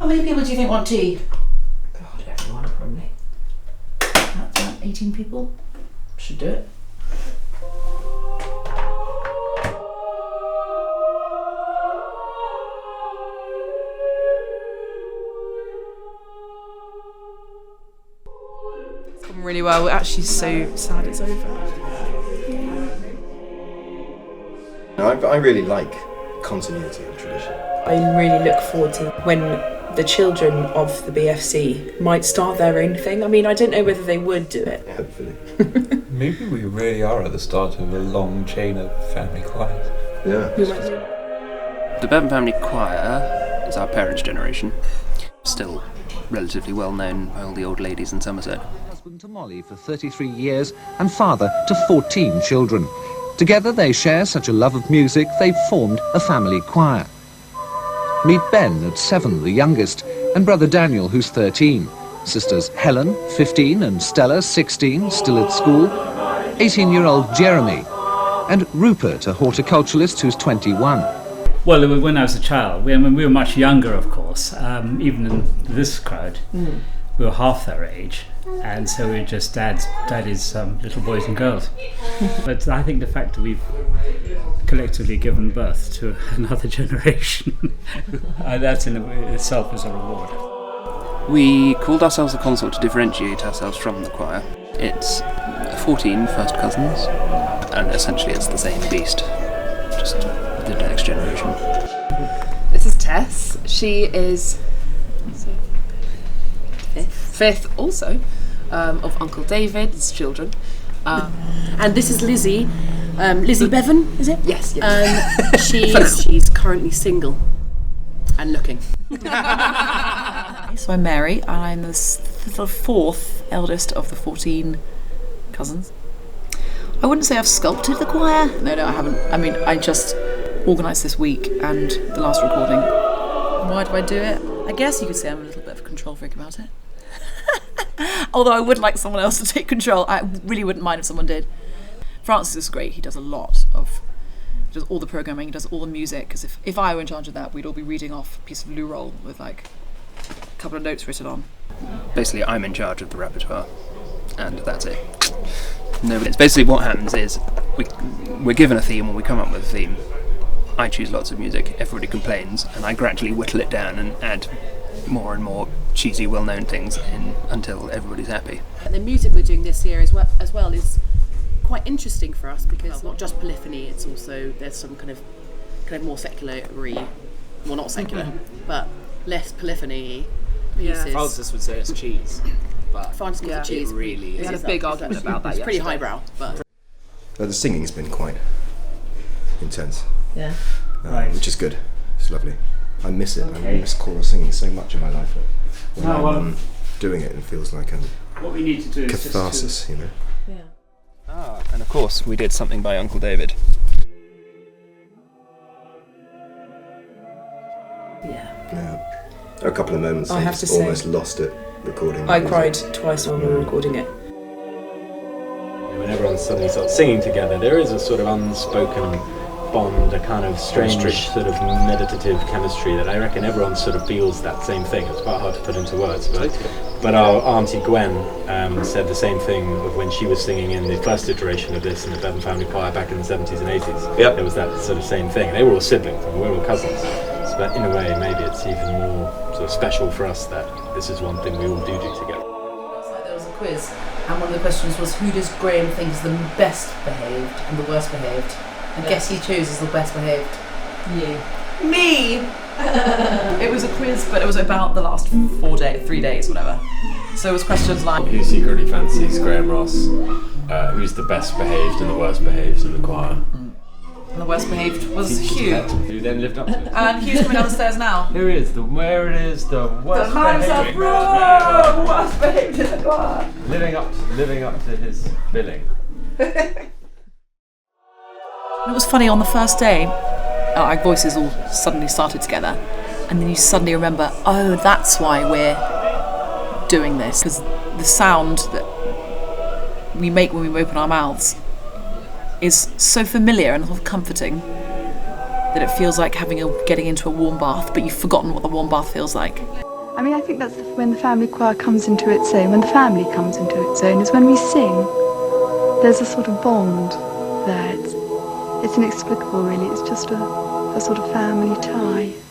How many people do you think want tea? God, everyone probably. About 18 people? Should do it. It's gone really well. We're actually so sad it's over. I really like continuity and tradition. I really look forward to when the children of the BFC might start their own thing. I mean, I don't know whether they would do it. Hopefully. Maybe we really are at the start of a long chain of family choirs. Yeah. We might do. The Bevan Family Choir is our parents' generation. Still relatively well known by all the old ladies in Somerset. Husband to Molly for 33 years and father to 14 children. Together they share such a love of music they've formed a family choir. Meet Ben at 7, the youngest, and brother Daniel, who's 13. Sisters Helen, 15, and Stella, 16, still at school. 18-year-old Jeremy, and Rupert, a horticulturalist who's 21. Well, when I was a child, we were much younger, of course. Even in this crowd, we were half their age, and so we were just daddy's little boys and girls. But I think the fact that we've collectively given birth to another generation, that in itself is a reward. We called ourselves the consort to differentiate ourselves from the choir. It's 14 first cousins, and essentially it's the same beast, just the next generation. This is Tess. She is fifth also of Uncle David's children. And this is Lizzie. Lizzie Bevan, is it? Yes. She's currently single and looking. So I'm Mary, and I'm the fourth eldest of the 14 cousins. I wouldn't say I've sculpted the choir. No, I haven't. I mean, I just organised this week and the last recording. Why do I do it? I guess you could say I'm a little bit of a control freak about it. Although I would like someone else to take control. I really wouldn't mind if someone did. Francis is great. He does does all the programming, he does all the music, because if I were in charge of that, we'd all be reading off a piece of loo roll with like a couple of notes written on. Basically, I'm in charge of the repertoire, and that's it. No, it's basically what happens is we're given a theme, or we come up with a theme. I choose lots of music, everybody complains, and I gradually whittle it down and add more and more cheesy, well-known things in until everybody's happy. The music we're doing this year as well is quite interesting for us, because it's not just polyphony, it's also there's some kind of more secular-y, well, not secular, but less polyphony pieces. Francis would say it's cheese, but Francis calls it cheese. It really is. We had a big argument about that. It's pretty highbrow, but The singing's been quite intense. Yeah. Which is good. It's lovely. I miss it. I miss choral singing so much in my life. When I'm doing it feels like a What we need to do is catharsis, you know. Ah, and of course, we did something by Uncle David. Yeah. A couple of moments I I have just to say, almost lost it recording. I cried twice while we were recording it. when everyone suddenly starts singing together, there is a sort of unspoken bond, a kind of strange sort of meditative chemistry that I reckon everyone sort of feels that same thing. It's quite hard to put into words, but our auntie Gwen said the same thing of when she was singing in the first iteration of this in the Bevan Family Choir back in the 70s and 80s. Yep. There was that sort of same thing. They were all siblings and we were all cousins. So, but in a way, maybe it's even more sort of special for us that this is one thing we all do together. There was a quiz, and one of the questions was, who does Graham think is the best behaved and the worst behaved? And guess he chooses the best behaved. You. Me! It was a quiz, but it was about the last 3 days, whatever. So it was questions like, who secretly fancies Graham Ross? Who's the best behaved and the worst behaved in the choir? and the worst behaved was Hugh. Who then lived up to it. And Hugh's coming down the stairs now. Where it is the worst The man behaved. worst behaved in the choir. Living up to his billing. It was funny, on the first day, our voices all suddenly started together, and then you suddenly remember, oh, that's why we're doing this, because the sound that we make when we open our mouths is so familiar and comforting that it feels like getting into a warm bath, but you've forgotten what the warm bath feels like. I mean, I think that's when the family choir comes into its own, when the family comes into its own, is when we sing. There's a sort of bond there. It's inexplicable, really. It's just a sort of family tie.